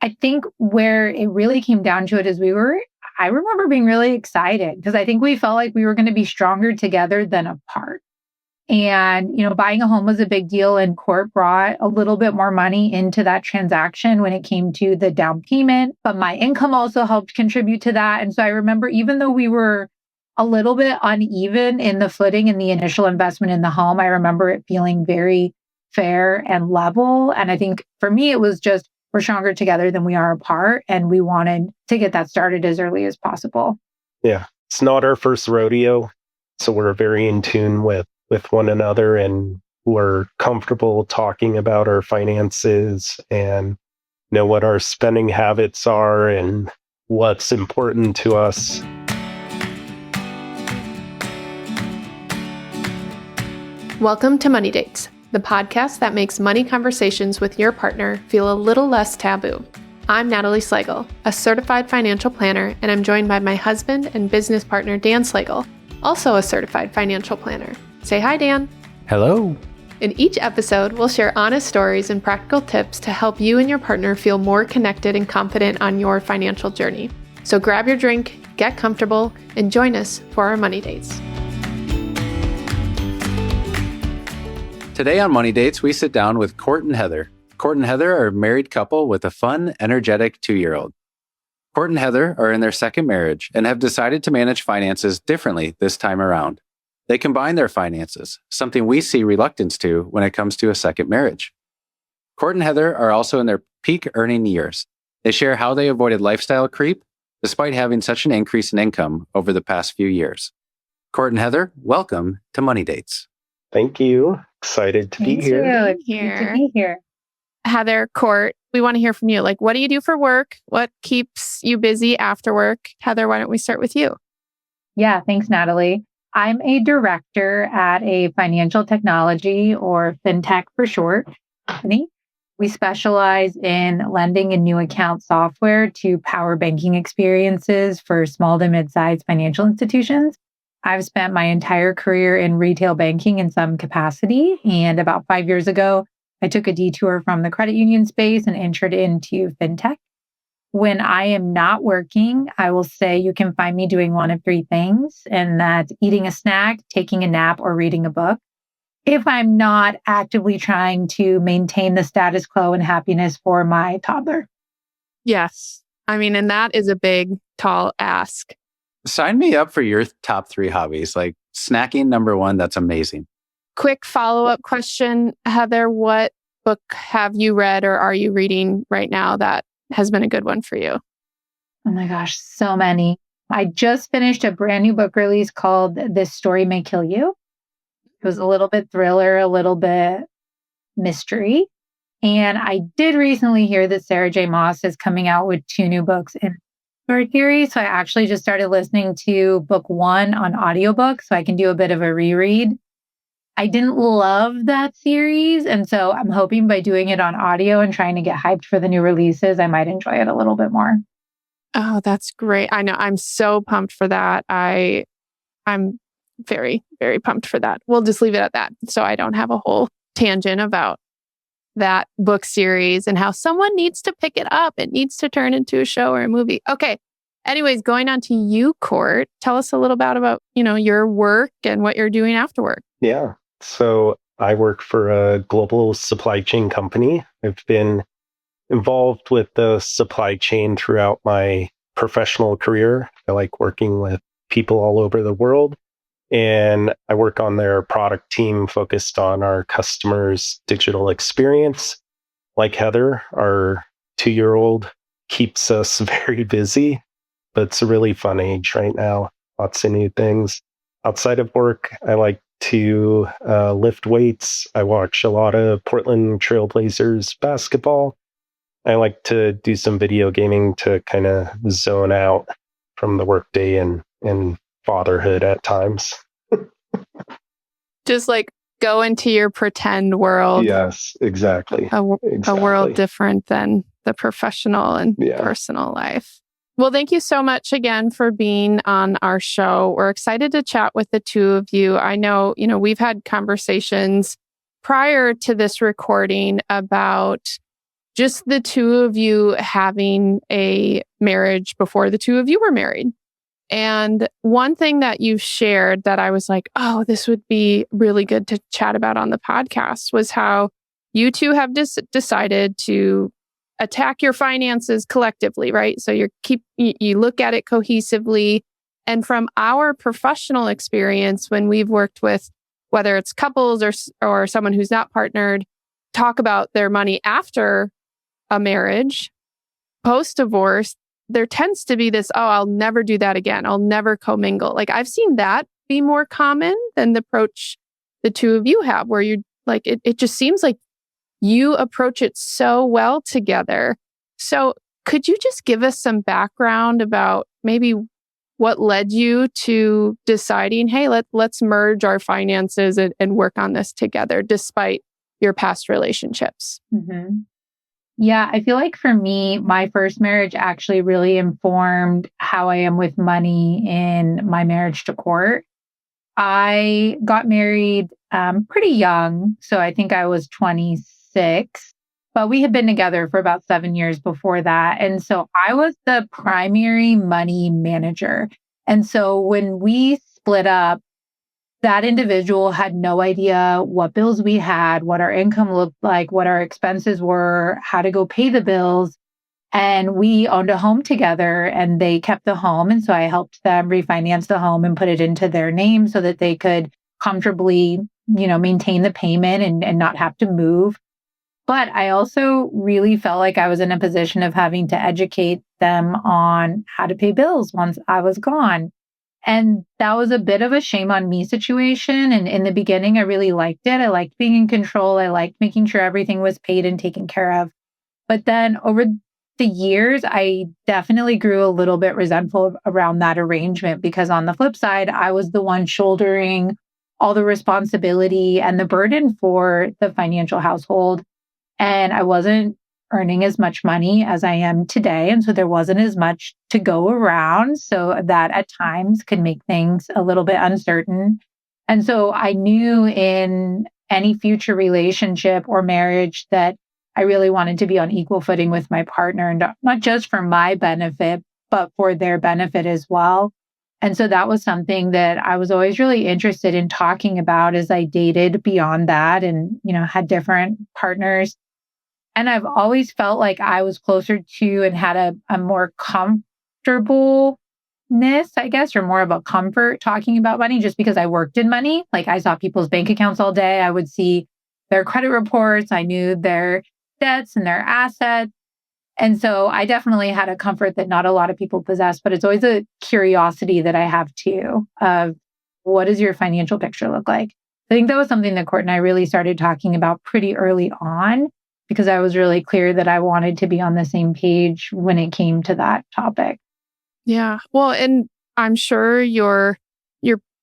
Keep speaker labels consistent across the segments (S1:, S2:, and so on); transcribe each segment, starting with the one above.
S1: I think where it really came down to it is I remember being really excited because I think we felt like we were going to be stronger together than apart. And, buying a home was a big deal, and Court brought a little bit more money into that transaction when it came to the down payment. But my income also helped contribute to that. And so I remember, even though we were a little bit uneven in the footing in the initial investment in the home, I remember it feeling very fair and level. And I think for me, it was just, we're stronger together than we are apart. And we wanted to get that started as early as possible.
S2: Yeah, it's not our first rodeo. So we're very in tune with one another, and we're comfortable talking about our finances and know what our spending habits are and what's important to us.
S3: Welcome to Money Dates, the podcast that makes money conversations with your partner feel a little less taboo. I'm Natalie Slagle, a certified financial planner, and I'm joined by my husband and business partner, Dan Slagle, also a certified financial planner. Say hi, Dan.
S4: Hello.
S3: In each episode, we'll share honest stories and practical tips to help you and your partner feel more connected and confident on your financial journey. So grab your drink, get comfortable, and join us for our Money Dates.
S4: Today on Money Dates, we sit down with Court and Heather. Court and Heather are a married couple with a fun, energetic 2-year-old. Court and Heather are in their second marriage and have decided to manage finances differently this time around. They combine their finances, something we see reluctance to when it comes to a second marriage. Court and Heather are also in their peak earning years. They share how they avoided lifestyle creep despite having such an increase in income over the past few years. Court and Heather, welcome to Money Dates.
S2: Thank you. Excited to be here.
S1: Good to be here.
S3: Heather, Court, we want to hear from you. What do you do for work? What keeps you busy after work? Heather, why don't we start with you?
S1: Yeah, thanks, Natalie. I'm a director at a financial technology, or fintech for short, company. We specialize in lending and new account software to power banking experiences for small to mid-sized financial institutions. I've spent my entire career in retail banking in some capacity. And about 5 years ago, I took a detour from the credit union space and entered into fintech. When I am not working, I will say you can find me doing one of three things, and that's eating a snack, taking a nap, or reading a book. If I'm not actively trying to maintain the status quo and happiness for my toddler.
S3: Yes. And that is a big, tall ask.
S4: Sign me up for your top 3 hobbies, like snacking, number 1. That's amazing.
S3: Quick follow-up question, Heather, what book have you read or are you reading right now that has been a good one for you?
S1: Oh my gosh, so many. I just finished a brand new book release called This Story May Kill You. It was a little bit thriller, a little bit mystery. And I did recently hear that Sarah J. Maas is coming out with 2 new books in her series. So I actually just started listening to book 1 on audiobook so I can do a bit of a reread. I didn't love that series. And so I'm hoping by doing it on audio and trying to get hyped for the new releases, I might enjoy it a little bit more.
S3: Oh, that's great. I know. I'm so pumped for that. I'm very, very pumped for that. We'll just leave it at that. So I don't have a whole tangent about that book series and how someone needs to pick it up. It needs to turn into a show or a movie. Okay. Anyways, going on to you, Court. Tell us a little bit about, your work and what you're doing after work.
S2: Yeah. So I work for a global supply chain company. I've been involved with the supply chain throughout my professional career. I like working with people all over the world. And I work on their product team focused on our customers' digital experience. Like Heather, our 2-year-old keeps us very busy, but it's a really fun age right now. Lots of new things. Outside of work, I like to lift weights. I watch a lot of Portland Trailblazers basketball. I like to do some video gaming to kind of zone out from the workday and fatherhood at times.
S3: Just go into your pretend world.
S2: Yes, exactly.
S3: A world different than the professional and personal life. Well, thank you so much again for being on our show. We're excited to chat with the two of you. I know, we've had conversations prior to this recording about just the two of you having a marriage before the two of you were married. And one thing that you've shared that I was like, oh, this would be really good to chat about on the podcast was how you two have decided to attack your finances collectively, right? So you look at it cohesively. And from our professional experience, when we've worked with, whether it's couples or someone who's not partnered, talk about their money after a marriage, post-divorce, there tends to be this, oh, I'll never do that again. I'll never commingle. Like I've seen that be more common than the approach the two of you have, where you're like, it just seems like you approach it so well together. So could you just give us some background about maybe what led you to deciding, hey, let's merge our finances and work on this together despite your past relationships?
S1: Mm-hmm. Yeah, I feel like for me, my first marriage actually really informed how I am with money in my marriage to Court. I got married pretty young, so I think I was 26, but we had been together for about 7 years before that. And so I was the primary money manager. And so when we split up, that individual had no idea what bills we had, what our income looked like, what our expenses were, how to go pay the bills. And we owned a home together and they kept the home. And so I helped them refinance the home and put it into their name so that they could comfortably, maintain the payment and not have to move. But I also really felt like I was in a position of having to educate them on how to pay bills once I was gone. And that was a bit of a shame on me situation. And in the beginning, I really liked it. I liked being in control. I liked making sure everything was paid and taken care of. But then over the years, I definitely grew a little bit resentful around that arrangement because on the flip side, I was the one shouldering all the responsibility and the burden for the financial household. And I wasn't earning as much money as I am today. And so there wasn't as much to go around. So that at times could make things a little bit uncertain. And so I knew in any future relationship or marriage that I really wanted to be on equal footing with my partner, and not just for my benefit, but for their benefit as well. And so that was something that I was always really interested in talking about as I dated beyond that and, had different partners. And I've always felt like I was closer to and had a more comfortableness, I guess, or more of a comfort talking about money just because I worked in money. Like I saw people's bank accounts all day. I would see their credit reports. I knew their debts and their assets. And so I definitely had a comfort that not a lot of people possess, but it's always a curiosity that I have too of what does your financial picture look like? I think that was something that Court and I really started talking about pretty early on, because I was really clear that I wanted to be on the same page when it came to that topic.
S3: Yeah. Well, and I'm sure your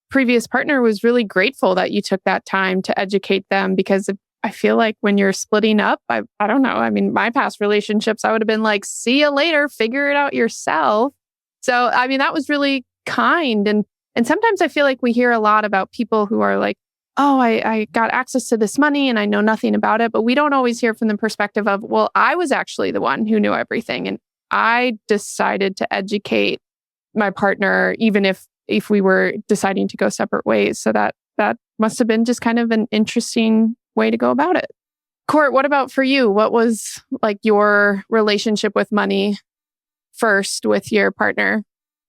S3: previous partner was really grateful that you took that time to educate them, because I feel like when you're splitting up, I don't know. I mean, my past relationships, I would have been like, see you later, figure it out yourself. So, I mean, that was really kind. And sometimes I feel like we hear a lot about people who are like, oh, I got access to this money and I know nothing about it. But we don't always hear from the perspective of, well, I was actually the one who knew everything. And I decided to educate my partner, even if we were deciding to go separate ways. So that must have been just kind of an interesting way to go about it. Court, what about for you? What was like your relationship with money first with your partner?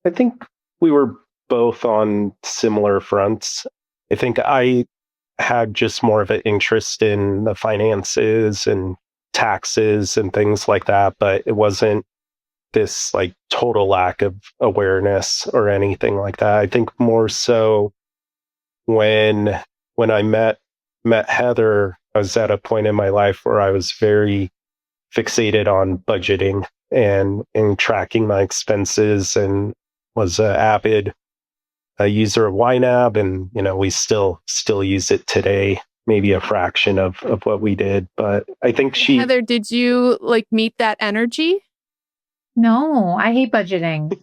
S2: I think we were both on similar fronts. I think I had just more of an interest in the finances and taxes and things like that, but it wasn't this like total lack of awareness or anything like that. I think more so when I met Heather, I was at a point in my life where I was very fixated on budgeting and tracking my expenses, and was an avid user of YNAB, and we still use it today, maybe a fraction of what we did. But I think
S3: Heather, did you like meet that energy?
S1: No, I hate budgeting.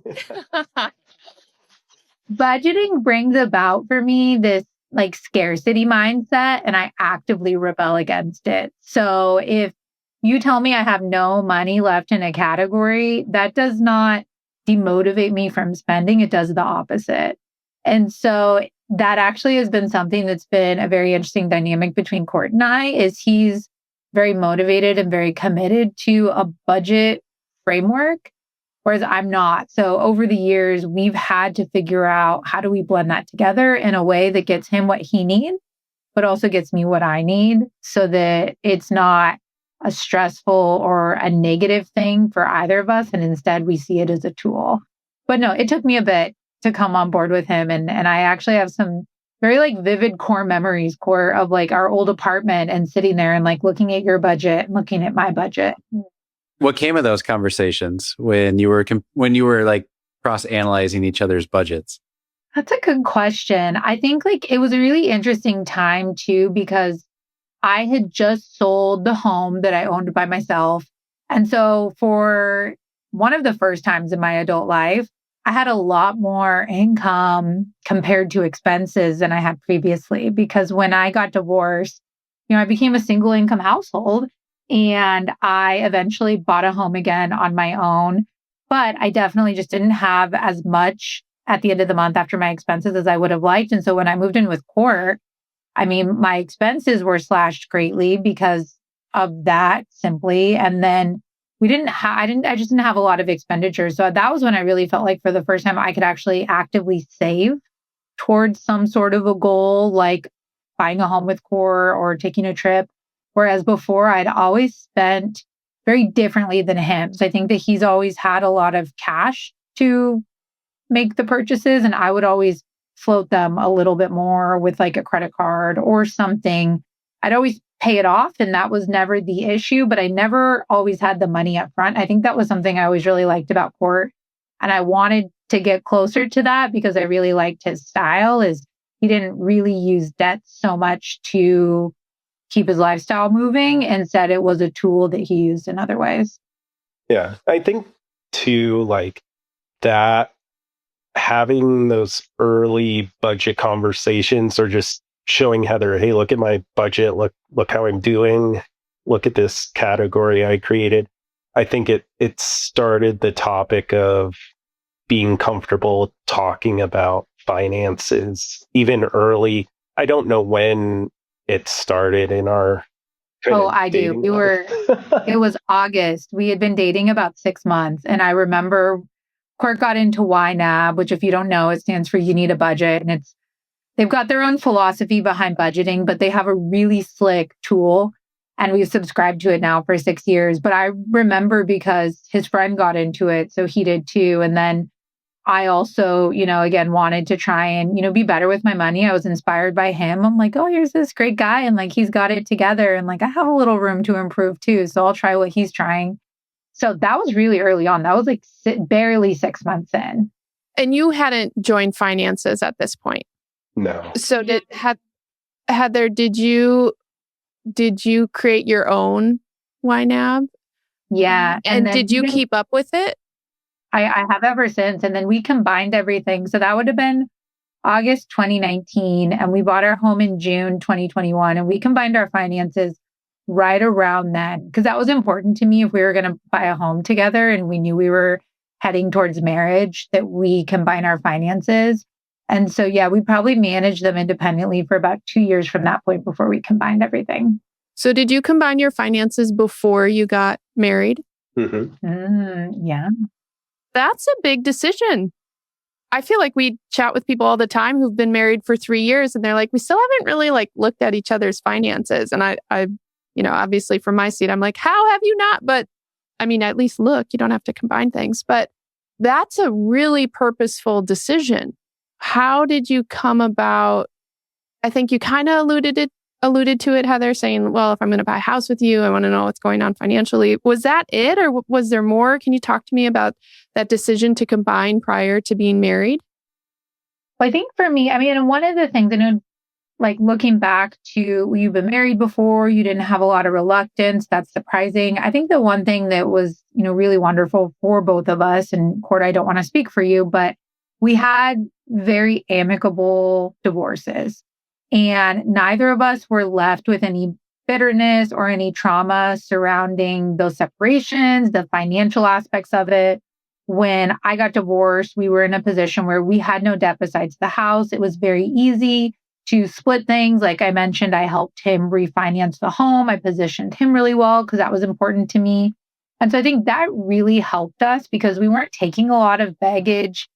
S1: Budgeting brings about for me this like scarcity mindset, and I actively rebel against it. So if you tell me I have no money left in a category, that does not demotivate me from spending. It does the opposite. And so that actually has been something that's been a very interesting dynamic between Court and I, is he's very motivated and very committed to a budget framework, whereas I'm not. So over the years, we've had to figure out how do we blend that together in a way that gets him what he needs, but also gets me what I need, so that it's not a stressful or a negative thing for either of us. And instead we see it as a tool. But no, it took me a bit to come on board with him. And I actually have some very like vivid core memories, core of like our old apartment and sitting there and like looking at your budget and looking at my budget.
S4: What came of those conversations when you were like cross-analyzing each other's budgets?
S1: That's a good question. I think like it was a really interesting time too, because I had just sold the home that I owned by myself. And so for one of the first times in my adult life, I had a lot more income compared to expenses than I had previously, because when I got divorced, I became a single income household and I eventually bought a home again on my own. But I definitely just didn't have as much at the end of the month after my expenses as I would have liked. And so when I moved in with Court, my expenses were slashed greatly because of that simply. And then I just didn't have a lot of expenditures. So that was when I really felt like for the first time I could actually actively save towards some sort of a goal, like buying a home with Core or taking a trip. Whereas before I'd always spent very differently than him. So I think that he's always had a lot of cash to make the purchases, and I would always float them a little bit more with like a credit card or something. I'd always pay it off, and that was never the issue, but I never always had the money up front. I think that was something I always really liked about Court. And I wanted to get closer to that because I really liked his style, is he didn't really use debt so much to keep his lifestyle moving. Instead, it was a tool that he used in other ways.
S2: Yeah, I think too, like that, having those early budget conversations or just showing Heather, hey, look at my budget, look how I'm doing, look at this category I created. I think it started the topic of being comfortable talking about finances even early. I don't know when it started in our
S1: I do. It was August. We had been dating about 6 months. And I remember Court got into YNAB, which if you don't know, it stands for You Need a Budget. And they've got their own philosophy behind budgeting, but they have a really slick tool. And we've subscribed to it now for 6 years. But I remember because his friend got into it, so he did too. And then I also, again, wanted to try and, be better with my money. I was inspired by him. I'm like, oh, here's this great guy. And like, he's got it together. And like, I have a little room to improve too. So I'll try what he's trying. So that was really early on. That was like barely 6 months in.
S3: And you hadn't joined finances at this point.
S2: No.
S3: So Heather, did you create your own YNAB?
S1: Yeah.
S3: And did you keep up with it?
S1: I have ever since. And then we combined everything. So that would have been August 2019. And we bought our home in June 2021. And we combined our finances right around then, because that was important to me. If we were going to buy a home together and we knew we were heading towards marriage, that we combine our finances. And so, yeah, we probably managed them independently for about 2 years from that point before we combined everything.
S3: So did you combine your finances before you got married?
S2: Mm-hmm.
S1: Yeah.
S3: That's a big decision. I feel like we chat with people all the time who've been married for 3 years and they're like, we still haven't really like looked at each other's finances. And I obviously from my seat, I'm like, how have you not? But I mean, at least look, you don't have to combine things, but that's a really purposeful decision. How did you come about? I think you kind of alluded to it, Heather, saying, well, if I'm going to buy a house with you, I want to know what's going on financially. Was that it? Or was there more? Can you talk to me about that decision to combine prior to being married?
S1: Well, I think for me, one of the things, like looking back to, you've been married before, you didn't have a lot of reluctance. That's surprising. I think the one thing that was, really wonderful for both of us, and Court, I don't want to speak for you, but we had very amicable divorces. And neither of us were left with any bitterness or any trauma surrounding those separations, the financial aspects of it. When I got divorced, we were in a position where we had no debt besides the house. It was very easy to split things. Like I mentioned, I helped him refinance the home. I positioned him really well because that was important to me. And so I think that really helped us because we weren't taking a lot of baggage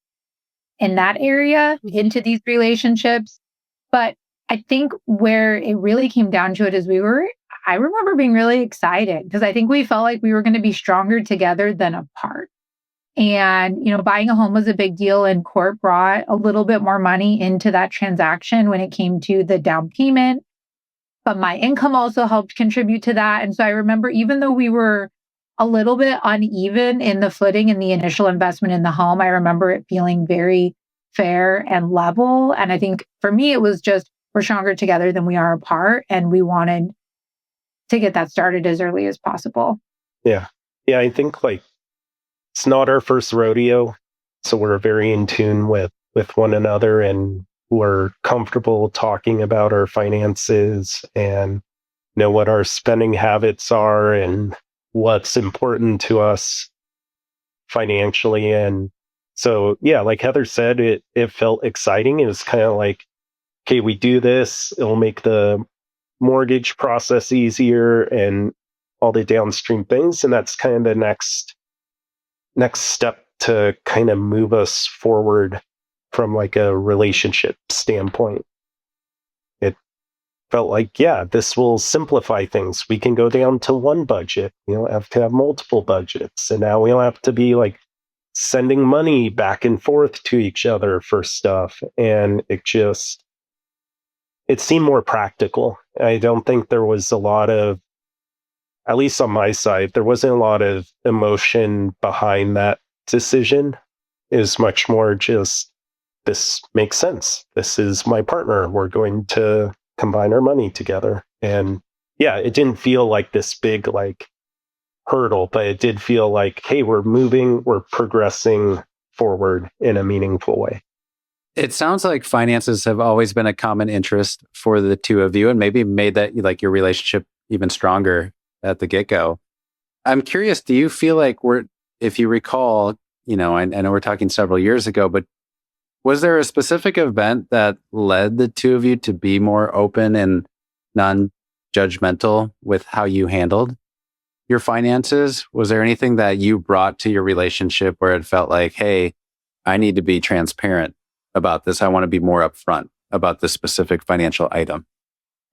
S1: in that area into these relationships. But I think where it really came down to it is I remember being really excited because I think we felt like we were going to be stronger together than apart. And, buying a home was a big deal, and court brought a little bit more money into that transaction when it came to the down payment. But my income also helped contribute to that. And so I remember, even though we were a little bit uneven in the footing in the initial investment in the home, I remember it feeling very fair and level. And I think for me, it was just, we're stronger together than we are apart. And we wanted to get that started as early as possible.
S2: Yeah. Yeah. I think it's not our first rodeo. So we're very in tune with one another, and we're comfortable talking about our finances and know what our spending habits are and what's important to us financially. And so, yeah, like Heather said, it felt exciting. It was kind of like, okay, we do this, it'll make the mortgage process easier and all the downstream things. And that's kind of the next step to kind of move us forward from like a relationship standpoint. It felt like, yeah, this will simplify things. We can go down to one budget. We don't have to have multiple budgets. And now we don't have to be like sending money back and forth to each other for stuff. And it seemed more practical. I don't think there was a lot of, at least on my side, there wasn't a lot of emotion behind that decision. It was much more just, this makes sense. This is my partner. We're going to combine our money together. And yeah, it didn't feel like this big hurdle, but it did feel like, hey, we're progressing forward in a meaningful way.
S4: It sounds like finances have always been a common interest for the two of you, and maybe made that your relationship even stronger at the get-go. I'm curious, do you feel like if you recall, I know we're talking several years ago, but was there a specific event that led the two of you to be more open and non-judgmental with how you handled your finances? Was there anything that you brought to your relationship where it felt like, hey, I need to be transparent about this. I want to be more upfront about this specific financial item?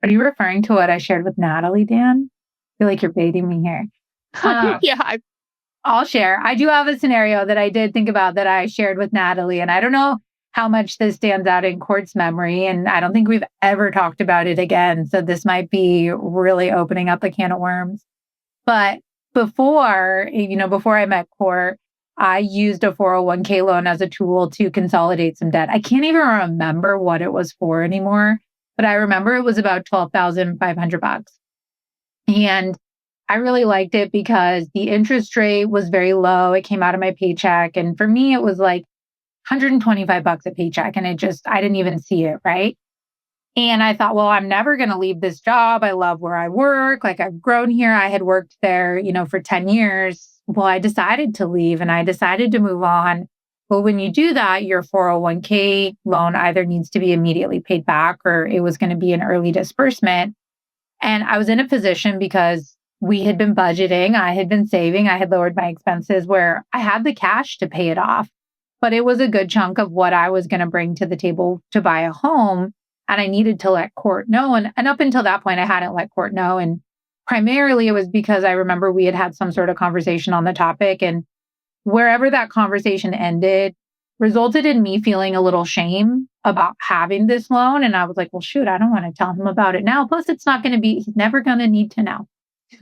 S1: Are you referring to what I shared with Natalie, Dan? I feel like you're baiting me here.
S3: Yeah.
S1: I'll share. I do have a scenario that I did think about that I shared with Natalie, and I don't know how much this stands out in Court's memory, and I don't think we've ever talked about it again. So this might be really opening up a can of worms. But before I met Court, I used a 401k loan as a tool to consolidate some debt. I can't even remember what it was for anymore, but I remember it was about $12,500. And I really liked it because the interest rate was very low. It came out of my paycheck. And for me, it was like $125 a paycheck. And I didn't even see it, right? And I thought, well, I'm never going to leave this job. I love where I work. Like, I've grown here. I had worked there, for 10 years. Well, I decided to leave and I decided to move on. Well, when you do that, your 401k loan either needs to be immediately paid back or it was going to be an early disbursement. And I was in a position because we had been budgeting, I had been saving, I had lowered my expenses where I had the cash to pay it off. But it was a good chunk of what I was going to bring to the table to buy a home. And I needed to let Court know. And up until that point, I hadn't let Court know. And primarily it was because I remember we had some sort of conversation on the topic. And wherever that conversation ended resulted in me feeling a little shame about having this loan. And I was like, well, shoot, I don't want to tell him about it now. Plus, he's never going to need to know.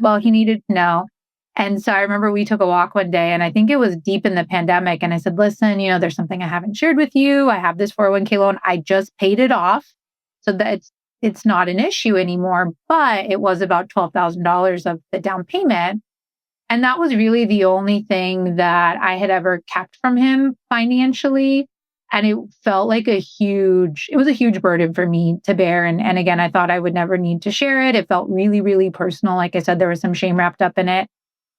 S1: Well, he needed to know. And so I remember we took a walk one day and I think it was deep in the pandemic. And I said, listen, there's something I haven't shared with you. I have this 401k loan. I just paid it off so that it's not an issue anymore, but it was about $12,000 of the down payment. And that was really the only thing that I had ever kept from him financially. And it felt like it was a huge burden for me to bear. And again, I thought I would never need to share it. It felt really, really personal. Like I said, there was some shame wrapped up in it.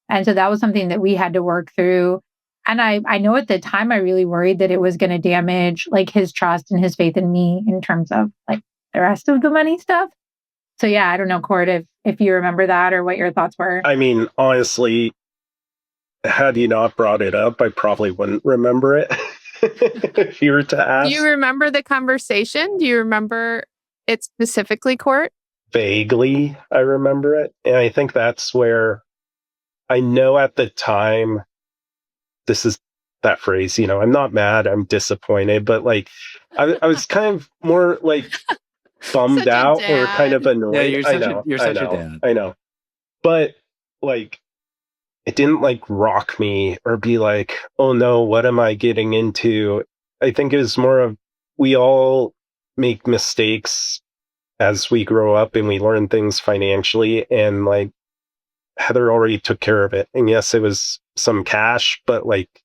S1: And so that was something that we had to work through. And I know at the time I really worried that it was going to damage like his trust and his faith in me in terms of like the rest of the money stuff. So yeah, I don't know, Cord, if you remember that or what your thoughts were.
S2: I mean, honestly, had you not brought it up, I probably wouldn't remember it. If you were to ask.
S3: Do you remember the conversation? Do you remember it specifically, Court?
S2: Vaguely, I remember it. And I think that's where I know at the time, this is that phrase, I'm not mad, I'm disappointed, but like, I was kind of more like bummed out or kind of annoyed.
S4: Yeah, you're such a dad.
S2: I know. But like, it didn't like rock me or be like, oh no, what am I getting into? I think it was more of, we all make mistakes as we grow up and we learn things financially, and like Heather already took care of it. And yes, it was some cash, but like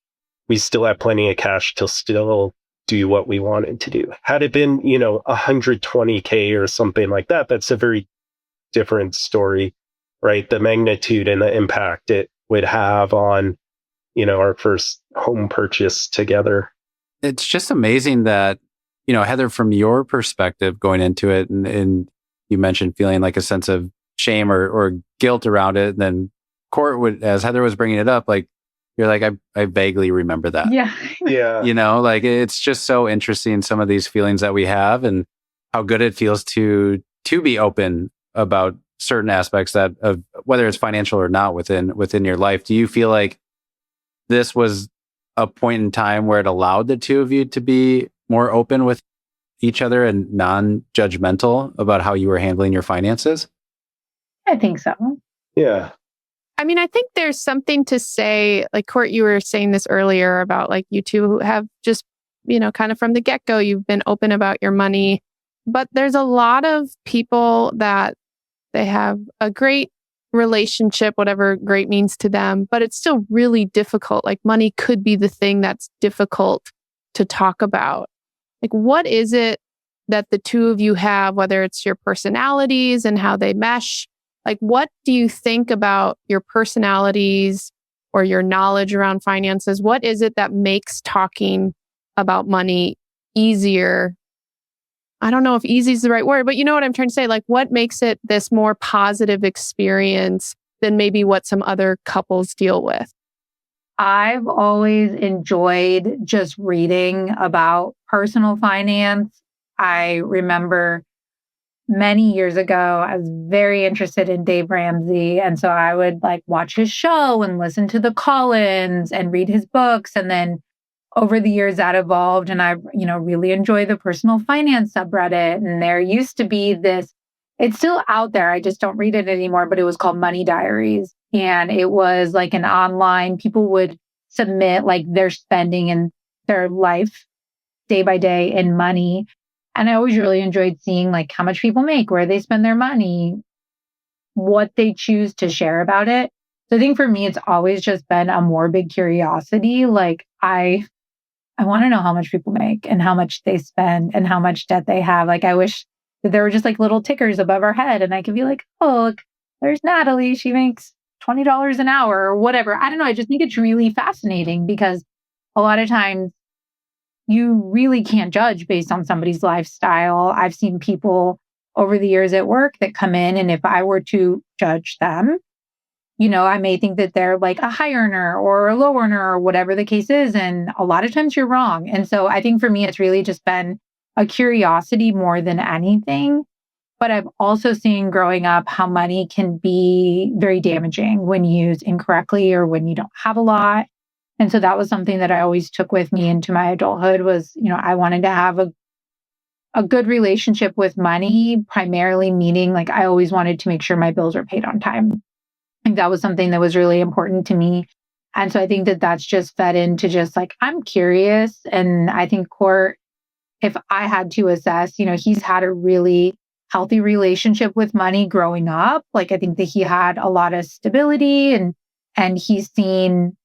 S2: we still have plenty of cash to still do what we wanted to do. Had it been, $120K or something like that, that's a very different story, right? The magnitude and the impact it would have on, our first home purchase together.
S4: It's just amazing that, Heather, from your perspective going into it, and you mentioned feeling like a sense of shame or guilt around it. And then Court would, as Heather was bringing it up, like, you're like, I vaguely remember that.
S1: Yeah.
S2: Yeah.
S4: Like it's just so interesting, some of these feelings that we have and how good it feels to be open about certain aspects that of whether it's financial or not within your life. Do you feel like this was a point in time where it allowed the two of you to be more open with each other and non-judgmental about how you were handling your finances?
S1: I think so.
S2: Yeah.
S3: I mean, I think there's something to say, like Court, you were saying this earlier about like you two have just, kind of from the get-go, you've been open about your money. But there's a lot of people that they have a great relationship, whatever great means to them, but it's still really difficult. Like money could be the thing that's difficult to talk about. Like, what is it that the two of you have, whether it's your personalities and how they mesh? Like, what do you think about your personalities or your knowledge around finances? What is it that makes talking about money easier? I don't know if easy is the right word, but you know what I'm trying to say? Like, what makes it this more positive experience than maybe what some other couples deal with?
S1: I've always enjoyed just reading about personal finance. I remember many years ago, I was very interested in Dave Ramsey. And so I would like watch his show and listen to the call-ins and read his books. And then over the years that evolved, and I, really enjoy the personal finance subreddit. And there used to be this, it's still out there, I just don't read it anymore, but it was called Money Diaries. And it was like an online, people would submit like their spending and their life day by day in money. And I always really enjoyed seeing like how much people make, where they spend their money, what they choose to share about it. So I think for me, it's always just been a morbid curiosity. Like I want to know how much people make and how much they spend and how much debt they have. Like I wish that there were just like little tickers above our head and I could be like, oh, look, there's Natalie. She makes $20 an hour or whatever. I don't know. I just think it's really fascinating because a lot of times you really can't judge based on somebody's lifestyle. I've seen people over the years at work that come in, and if I were to judge them, I may think that they're like a high earner or a low earner or whatever the case is. And a lot of times you're wrong. And so I think for me, it's really just been a curiosity more than anything. But I've also seen growing up how money can be very damaging when used incorrectly or when you don't have a lot. And so that was something that I always took with me into my adulthood was, I wanted to have a good relationship with money, primarily meaning like I always wanted to make sure my bills were paid on time. I think that was something that was really important to me. And so I think that that's just fed into just like, I'm curious. And I think Court, if I had to assess, he's had a really healthy relationship with money growing up. Like, I think that he had a lot of stability and he's seen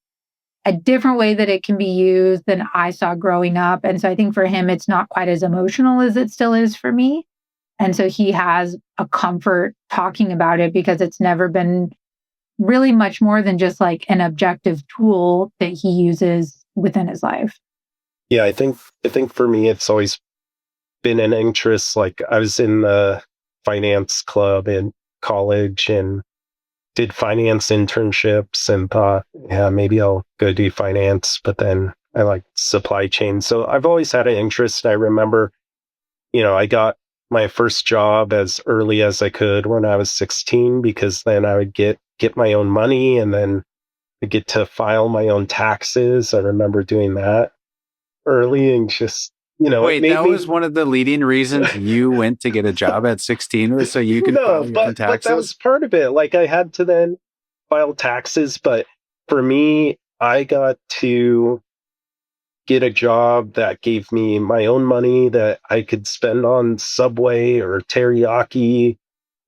S1: a different way that it can be used than I saw growing up. And so I think for him, it's not quite as emotional as it still is for me. And so he has a comfort talking about it because it's never been really much more than just like an objective tool that he uses within his life.
S2: Yeah, I think for me, it's always been an interest. Like I was in the finance club in college and did finance internships and thought, yeah, maybe I'll go do finance. But then I liked supply chain. So I've always had an interest. I remember, I got my first job as early as I could when I was 16, because then I would get my own money and then I get to file my own taxes. I remember doing that early and just,
S4: Wait, that was one of the leading reasons you went to get a job at 16 was so you could file your own taxes?
S2: But that was part of it. Like I had to then file taxes. But for me, I got to get a job that gave me my own money that I could spend on Subway or teriyaki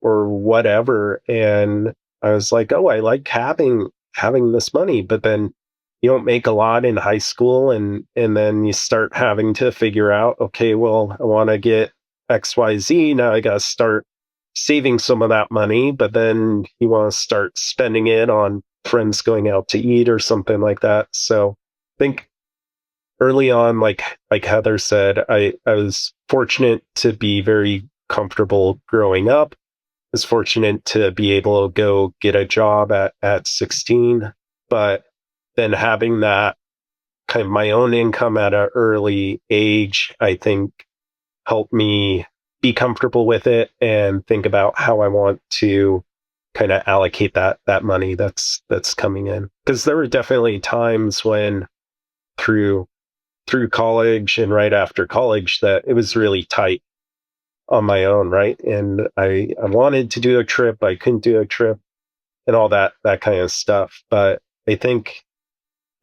S2: or whatever. And I was like, oh, I like having this money. But then you don't make a lot in high school, and then you start having to figure out, okay, well, I want to get XYZ. Now I got to start saving some of that money, but then you want to start spending it on friends going out to eat or something like that. So I think early on, like Heather said, I was fortunate to be very comfortable growing up. I was fortunate to be able to go get a job at 16, but then having that kind of my own income at an early age, I think helped me be comfortable with it and think about how I want to kind of allocate that money that's coming in. Because there were definitely times when through college and right after college that it was really tight on my own, right? And I wanted to do a trip, I couldn't do a trip and all that kind of stuff. But I think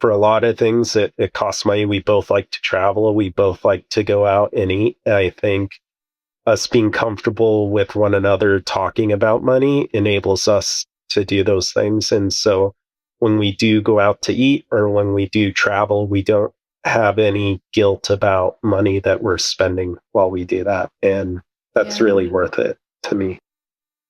S2: for a lot of things, it costs money. We both like to travel. We both like to go out and eat. And I think us being comfortable with one another talking about money enables us to do those things. And so when we do go out to eat or when we do travel, we don't have any guilt about money that we're spending while we do that. And that's really worth it to me.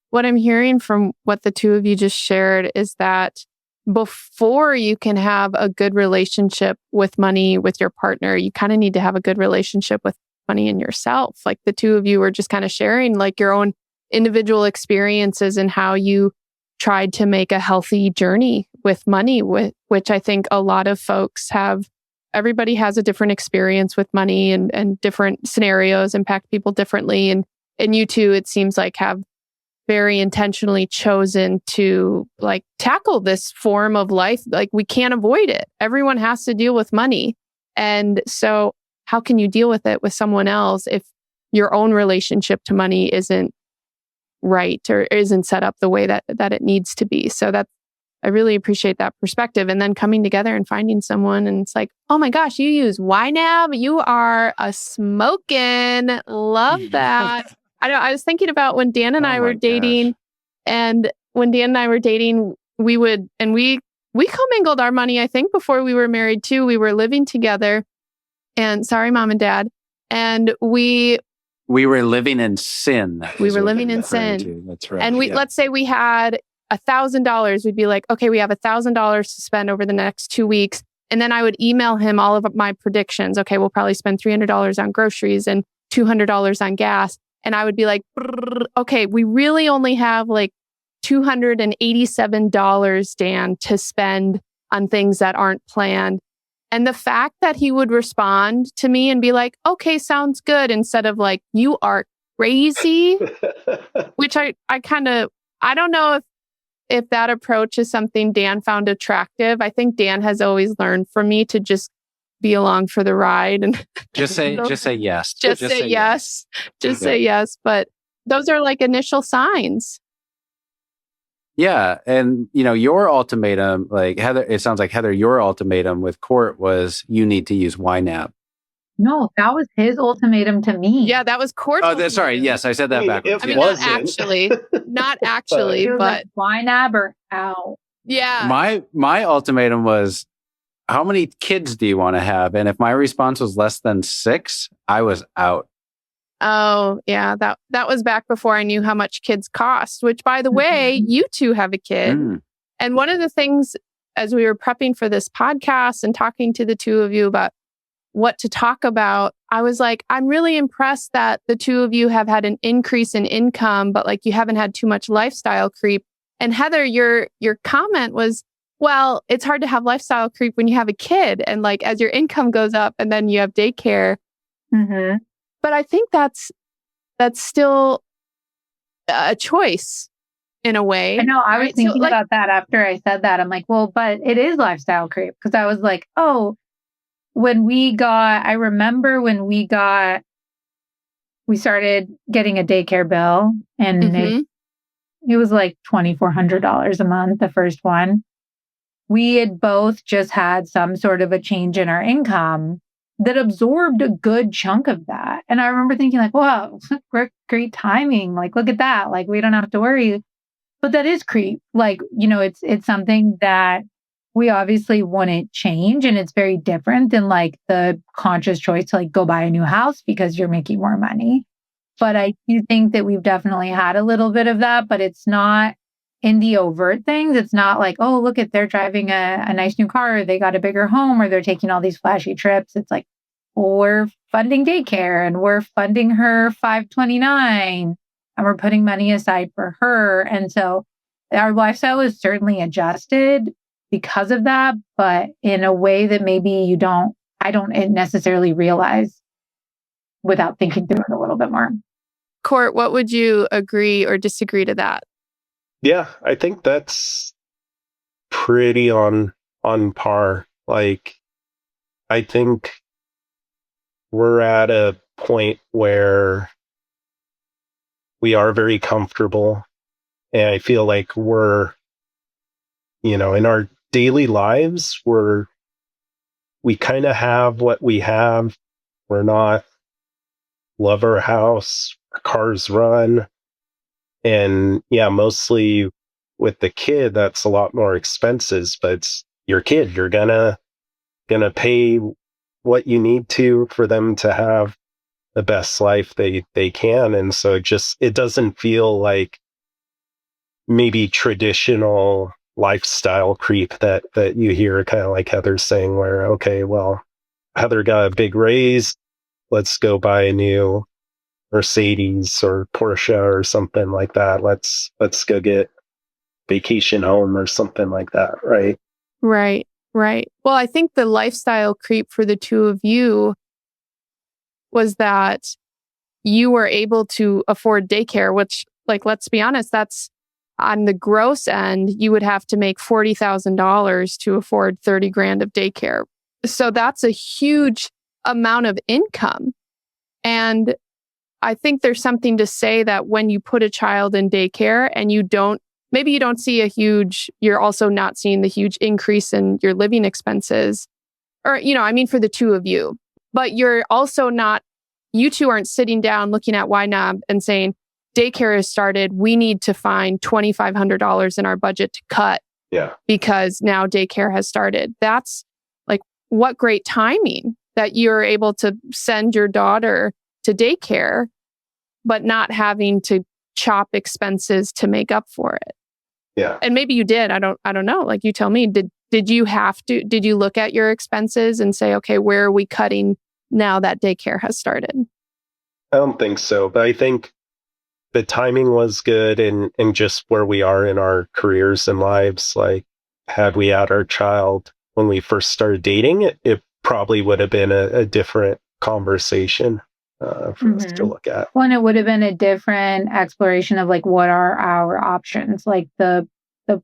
S3: What I'm hearing from what the two of you just shared is that before you can have a good relationship with money with your partner, you kind of need to have a good relationship with money in yourself. Like the two of you were just kind of sharing like your own individual experiences and how you tried to make a healthy journey with money, which I think a lot of folks have. Everybody has a different experience with money and different scenarios impact people differently. And you two, it seems like, have very intentionally chosen to like tackle this form of life. Like we can't avoid it. Everyone has to deal with money. And so how can you deal with it with someone else if your own relationship to money isn't right or isn't set up the way that it needs to be? So I really appreciate that perspective. And then coming together and finding someone and it's like, oh my gosh, you use YNAB. You are a smoking. Love that. I know. I was thinking about when Dan and I were dating, and when Dan and I were dating, we commingled our money. I think before we were married too. We were living together, and sorry, mom and dad, and we were living in sin. We were living in sin. That's right. And let's say we had $1,000. We'd be like, okay, we have $1,000 to spend over the next 2 weeks, and then I would email him all of my predictions. Okay, we'll probably spend $300 on groceries and $200 on gas. And I would be like, okay, we really only have like $287, Dan, to spend on things that aren't planned. And the fact that he would respond to me and be like, okay, sounds good, instead of like, you are crazy, which I don't know if that approach is something Dan found attractive. I think Dan has always learned from me to just be along for the ride and just say yes. Just say yes. Just say yes. But those are like initial signs.
S4: Yeah. And, your ultimatum, like Heather, it sounds like Heather, your ultimatum with Court was you need to use YNAB.
S1: No, that was his ultimatum to me.
S3: Yeah, that was Court's.
S4: Oh, sorry. Yes, I said that backwards.
S3: I mean, not actually, but
S1: YNAB or out.
S3: Yeah.
S4: My ultimatum was how many kids do you want to have? And if my response was less than 6, I was out.
S3: Oh, yeah. That was back before I knew how much kids cost, which, by the way, you two have a kid. And one of the things, as we were prepping for this podcast and talking to the two of you about what to talk about, I was like, I'm really impressed that the two of you have had an increase in income, but like you haven't had too much lifestyle creep. And Heather, your comment was, well, it's hard to have lifestyle creep when you have a kid. And like, as your income goes up and then you have daycare. But I think that's still a choice in a way.
S1: I know. I was thinking about that after I said that. I'm like, well, but it is lifestyle creep. Because I was like, oh, I remember when we started getting a daycare bill, and it was like $2,400 a month, the first one. We had both just had some sort of a change in our income that absorbed a good chunk of that. And I remember thinking like, wow, great timing. Like, look at that. Like, we don't have to worry. But that is creep. Like, it's something that we obviously wouldn't change. And it's very different than like the conscious choice to like go buy a new house because you're making more money. But I do think that we've definitely had a little bit of that, but it's not in the overt things. It's not like, oh, look at, they're driving a nice new car, or they got a bigger home, or they're taking all these flashy trips. It's like, we're funding daycare and we're funding her 529 and we're putting money aside for her. And so our lifestyle is certainly adjusted because of that, but in a way that maybe I don't necessarily realize without thinking through it a little bit more.
S3: Court, what would you agree or disagree to that?
S2: Yeah, I think that's pretty on par. Like, I think we're at a point where we are very comfortable. And I feel like we're, in our daily lives, we kind of have what we have. We're not love our house, our cars run. And yeah, mostly with the kid, that's a lot more expenses, but it's your kid. You're gonna pay what you need to for them to have the best life they can. And so it doesn't feel like maybe traditional lifestyle creep that you hear, kind of like Heather saying, where, okay, well, Heather got a big raise, let's go buy a new Mercedes or Porsche or something like that. Let's go get vacation home or something like that, right?
S3: Right. Well, I think the lifestyle creep for the two of you was that you were able to afford daycare, which, like, let's be honest, that's on the gross end, you would have to make $40,000 to afford 30 grand of daycare. So that's a huge amount of income. And I think there's something to say that when you put a child in daycare and maybe you don't see you're also not seeing the huge increase in your living expenses, or, for the two of you, but you're also you two aren't sitting down looking at YNAB and saying, daycare has started, we need to find $2,500 in our budget to cut.
S2: Yeah.
S3: Because now daycare has started. That's like, what great timing that you're able to send your daughter to daycare, but not having to chop expenses to make up for it.
S2: Yeah.
S3: And maybe you did. I don't know. Like, you tell me, did you look at your expenses and say, okay, where are we cutting now that daycare has started?
S2: I don't think so, but I think the timing was good, and just where we are in our careers and lives. Like, had we had our child when we first started dating, it probably would have been a different conversation for us to look at.
S1: Well, and it would have been a different exploration of like, what are our options? Like the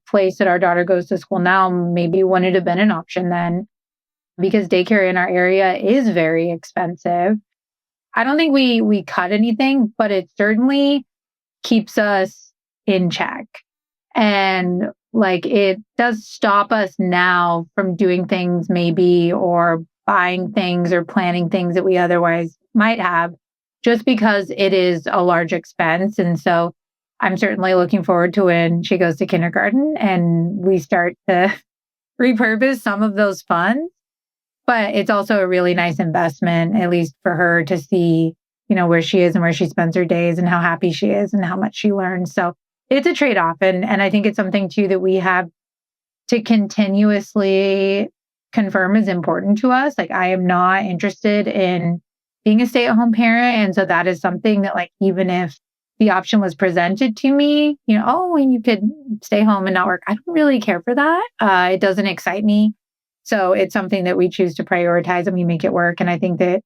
S1: place that our daughter goes to school now maybe wouldn't have been an option then, because daycare in our area is very expensive. I don't think we cut anything, but it certainly keeps us in check. And like, it does stop us now from doing things maybe, or buying things or planning things that we otherwise might have, just because it is a large expense. And so I'm certainly looking forward to when she goes to kindergarten and we start to repurpose some of those funds. But it's also a really nice investment, at least for her to see, where she is and where she spends her days and how happy she is and how much she learns. So it's a trade-off. And I think it's something too that we have to continuously confirm is important to us. Like, I am not interested in being a stay-at-home parent. And so that is something that, like, even if the option was presented to me, and you could stay home and not work, I don't really care for that. It doesn't excite me. So it's something that we choose to prioritize and we make it work. And I think that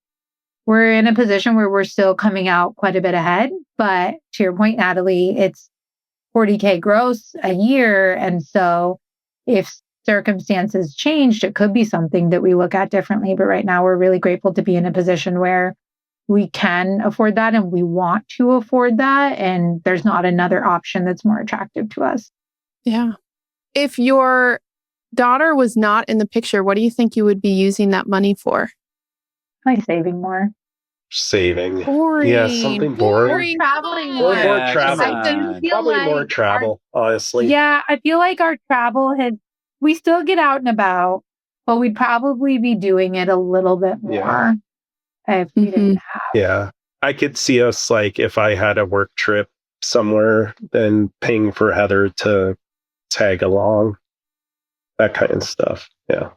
S1: we're in a position where we're still coming out quite a bit ahead. But to your point, Natalie, it's $40K gross a year. And so if circumstances changed, it could be something that we look at differently. But right now, we're really grateful to be in a position where we can afford that and we want to afford that. And there's not another option that's more attractive to us.
S3: Yeah. If your daughter was not in the picture, what do you think you would be using that money for?
S1: Like saving more.
S2: Saving.
S3: Boring.
S2: Yeah, something boring.
S1: Traveling
S2: Or
S1: more.
S2: more travel.
S1: I feel
S2: Probably
S1: like
S2: more travel, honestly.
S1: Yeah, I feel like our travel we still get out and about, but we'd probably be doing it a little bit more if we didn't have.
S2: Yeah. I could see us, like, if I had a work trip somewhere, then paying for Heather to tag along. That kind of stuff. Yeah.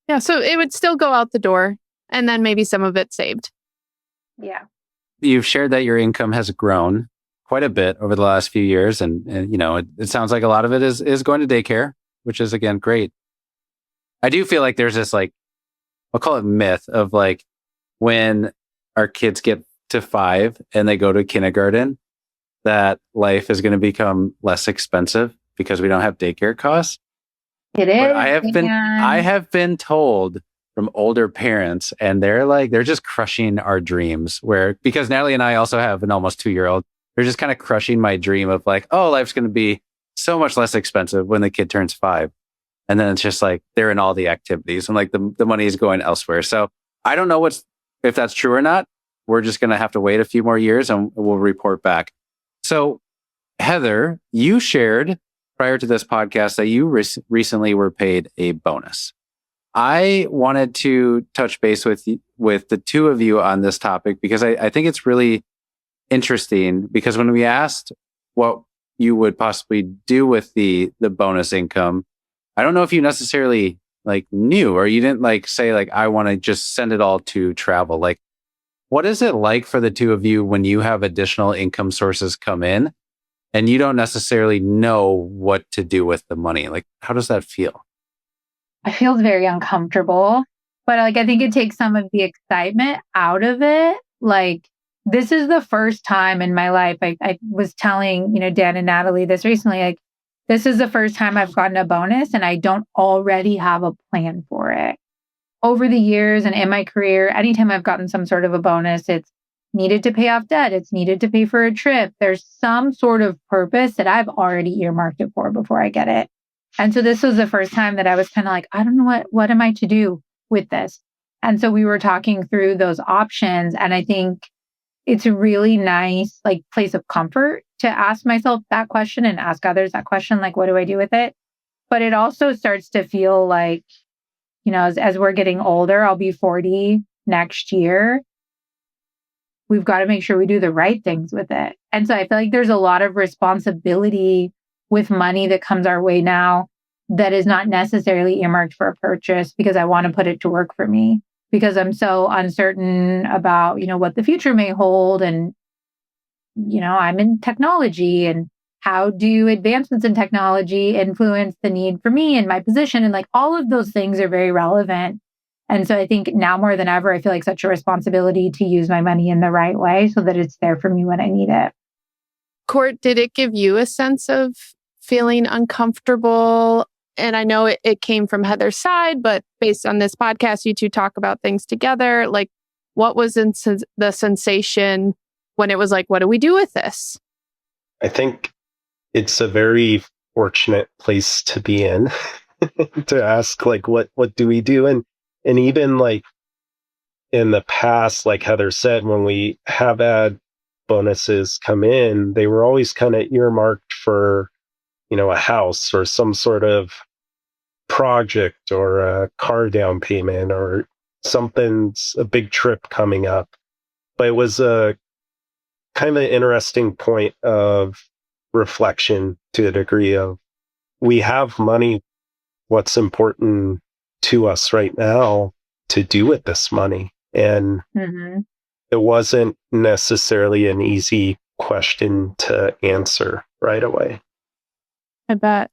S3: Yeah. So it would still go out the door and then maybe some of it saved.
S1: Yeah.
S4: You've shared that your income has grown quite a bit over the last few years. And it sounds like a lot of it is going to daycare, which is, again, great. I do feel like there's this, like, I'll call it myth of, like, when our kids get to 5 and they go to kindergarten, that life is going to become less expensive because we don't have daycare costs.
S1: It is.
S4: But I have been told from older parents, and they're just crushing our dreams, because Natalie and I also have an almost 2-year-old. They're just kind of crushing my dream of, like, oh, life's going to be so much less expensive when the kid turns 5. And then it's just like they're in all the activities and, like, the money is going elsewhere. So I don't know if that's true or not. We're just going to have to wait a few more years and we'll report back. So Heather, you shared prior to this podcast that you recently were paid a bonus. I wanted to touch base with the two of you on this topic because I think it's really interesting, because when we asked what you would possibly do with the bonus income, I don't know if you necessarily, like, knew, or you didn't, like, say, like, I want to just send it all to travel. Like, what is it like for the two of you when you have additional income sources come in and you don't necessarily know what to do with the money? Like, how does that feel?
S1: It feels very uncomfortable, but, like, I think it takes some of the excitement out of it. Like, this is the first time in my life, I was telling, Dan and Natalie this recently, like, this is the first time I've gotten a bonus and I don't already have a plan for it. Over the years and in my career, anytime I've gotten some sort of a bonus, it's needed to pay off debt. It's needed to pay for a trip. There's some sort of purpose that I've already earmarked it for before I get it. And so this was the first time that I was kind of like, I don't know what am I to do with this? And so we were talking through those options. And I think it's a really nice, like, place of comfort to ask myself that question and ask others that question, like, what do I do with it? But it also starts to feel like, as we're getting older, I'll be 40 next year. We've got to make sure we do the right things with it. And so I feel like there's a lot of responsibility with money that comes our way now that is not necessarily earmarked for a purchase because I want to put it to work for me, because I'm so uncertain about, what the future may hold. And, I'm in technology, and how do advancements in technology influence the need for me and my position? And, like, all of those things are very relevant. And so I think now more than ever, I feel like such a responsibility to use my money in the right way so that it's there for me when I need it.
S3: Court, did it give you a sense of feeling uncomfortable? And I know it came from Heather's side, but based on this podcast, you two talk about things together. Like, what was the sensation when it was like, what do we do with this?
S2: I think it's a very fortunate place to be in to ask, like, what do we do? And even, like, in the past, like Heather said, when we have had bonuses come in, they were always kind of earmarked for, a house or some sort of project or a car down payment or something's a big trip coming up. But it was a kind of an interesting point of reflection to a degree of we have money. What's important to us right now to do with this money? And it wasn't necessarily an easy question to answer right away.
S3: I bet.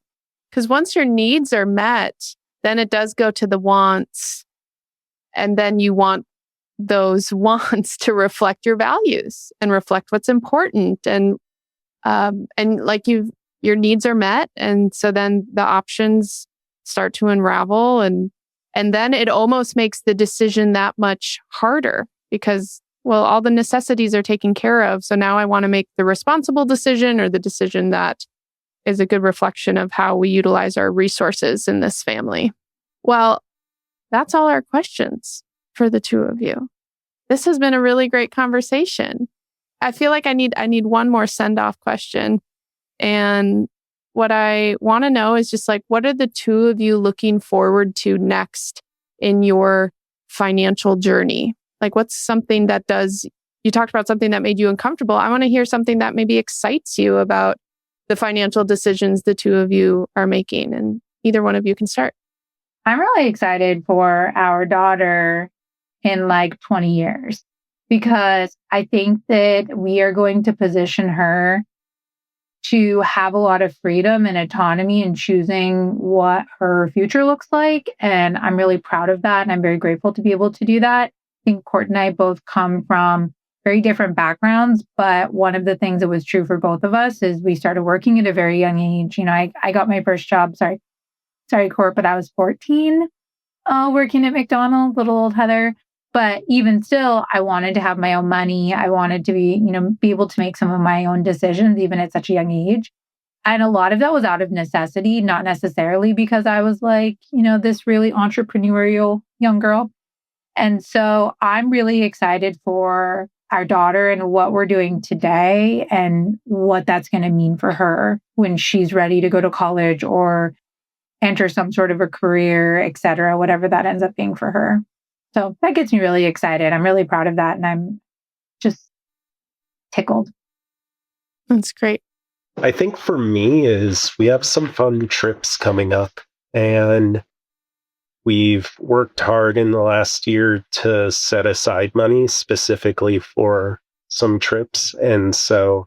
S3: Because once your needs are met, then it does go to the wants. And then you want those wants to reflect your values and reflect what's important. And like your needs are met. And so then the options start to unravel. And then it almost makes the decision that much harder because, well, all the necessities are taken care of. So now I want to make the responsible decision or the decision that is a good reflection of how we utilize our resources in this family. Well, that's all our questions for the two of you. This has been a really great conversation. I feel like I need one more send-off question. And what I want to know is just like, what are the two of you looking forward to next in your financial journey? Like, what's something that you talked about something that made you uncomfortable. I want to hear something that maybe excites you about the financial decisions the two of you are making. And either one of you can start.
S1: I'm really excited for our daughter in like 20 years because I think that we are going to position her to have a lot of freedom and autonomy in choosing what her future looks like. And I'm really proud of that. And I'm very grateful to be able to do that. I think Court and I both come from very different backgrounds, but one of the things that was true for both of us is we started working at a very young age. You know, I got my first job, sorry, Court, but I was 14 working at McDonald's, little old Heather. But even still, I wanted to have my own money. I wanted to be able to make some of my own decisions, even at such a young age. And a lot of that was out of necessity, not necessarily because I was like, this really entrepreneurial young girl. And so I'm really excited for our daughter and what we're doing today and what that's going to mean for her when she's ready to go to college or enter some sort of a career, et cetera, whatever that ends up being for her. So that gets me really excited. I'm really proud of that. And I'm just tickled.
S3: That's great.
S2: I think for me is we have some fun trips coming up and we've worked hard in the last year to set aside money specifically for some trips. And so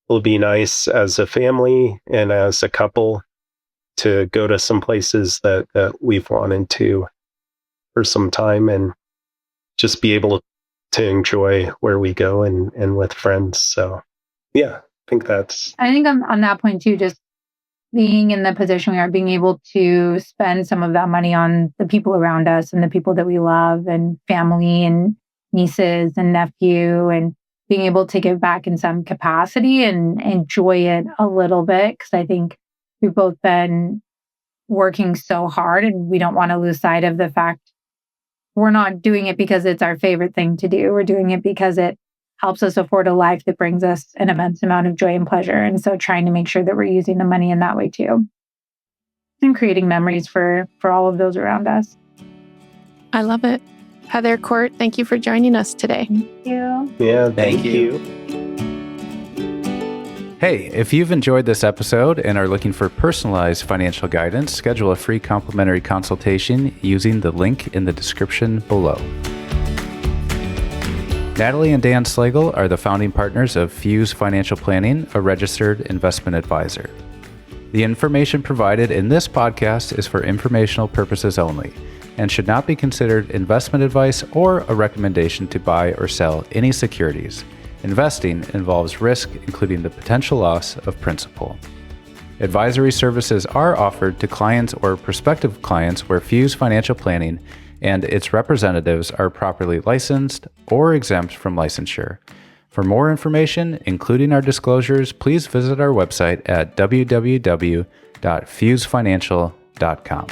S2: it'll be nice as a family and as a couple to go to some places that we've wanted to for some time and just be able to enjoy where we go and with friends. So yeah, I think
S1: on that point too, just being in the position we are, being able to spend some of that money on the people around us and the people that we love and family and nieces and nephew and being able to give back in some capacity and enjoy it a little bit. Because I think we've both been working so hard and we don't want to lose sight of the fact we're not doing it because it's our favorite thing to do. We're doing it because it helps us afford a life that brings us an immense amount of joy and pleasure. And so trying to make sure that we're using the money in that way too. And creating memories for all of those around us.
S3: I love it. Heather, Court, thank you for joining us today.
S1: Thank you.
S2: Yeah, thank you.
S4: Hey, if you've enjoyed this episode and are looking for personalized financial guidance, schedule a free complimentary consultation using the link in the description below. Natalie and Dan Slagle are the founding partners of Fuse Financial Planning, a registered investment advisor. The information provided in this podcast is for informational purposes only and should not be considered investment advice or a recommendation to buy or sell any securities. Investing involves risk, including the potential loss of principal. Advisory services are offered to clients or prospective clients where Fuse Financial Planning and its representatives are properly licensed or exempt from licensure. For more information, including our disclosures, please visit our website at www.fusefinancial.com.